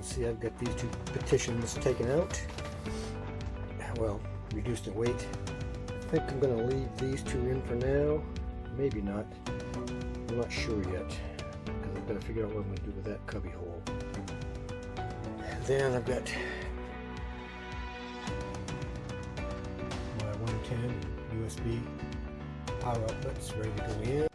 can see I've got these two petitions taken out. Well, reduced in weight. I think I'm going to leave these two in for now. Maybe not. I'm not sure yet. Because I've got to figure out what I'm going to do with that cubby hole. And then I've got my 110 USB power outlets ready to go in.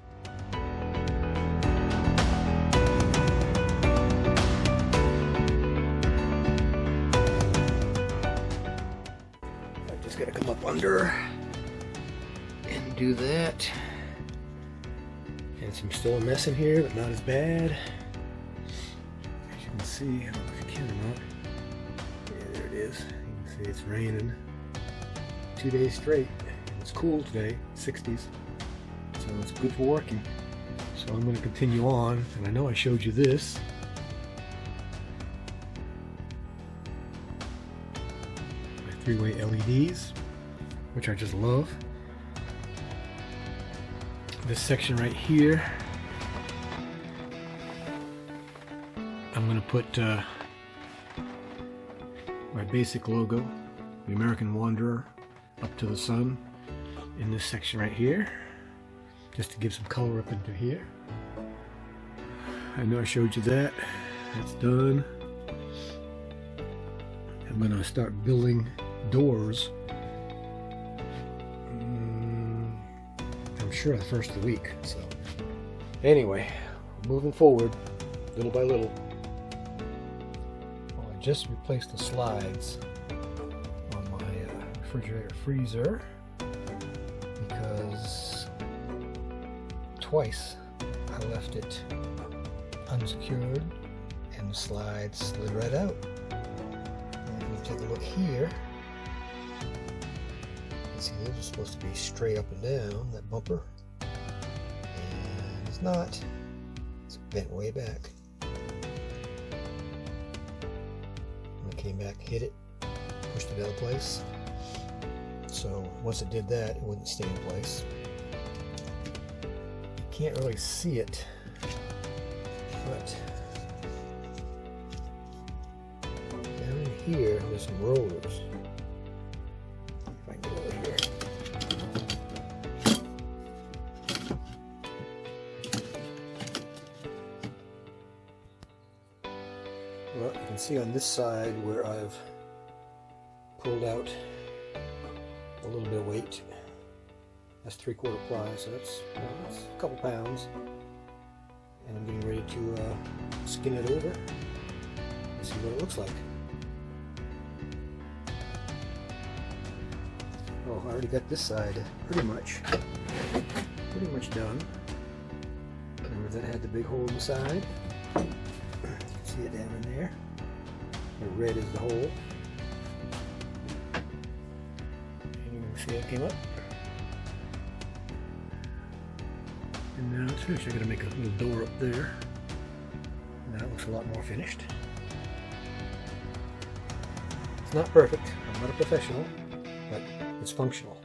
Just gotta come up under and do that. And some still a mess in here, but not as bad. As you can see, I don't know if you can or not. Yeah, there it is. You can see it's raining 2 days straight. It's cool today, 60s. So it's good for working. So I'm going to continue on, and I know I showed you this. Three-way LEDs, which I just love. This section right here, I'm going to put my basic logo, the American Wanderer, up to the sun in this section right here, just to give some color up into here. I know I showed you that. That's done. I'm going to start building doors. I'm sure the first of the week. So anyway, moving forward little by little. Well, I just replaced the slides on my refrigerator freezer because twice I left it unsecured and the slides slid right out. And if you take a look here, see, those are supposed to be straight up and down, that bumper, and it's not. It's bent way back. When it came back, hit it, pushed it out of place. So once it did that, it wouldn't stay in place. You can't really see it, but down in here there's some rollers. Well, you can see on this side where I've pulled out a little bit of weight. That's 3/4 ply, so that's a couple pounds. And I'm getting ready to skin it over and see what it looks like. Oh, I already got this side pretty much done. Remember that had the big hole in the side? See it down in there. The red is the hole. And you can see it came up. And now it's finished. I gotta make a little door up there. Now it looks a lot more finished. It's not perfect. I'm not a professional, but it's functional.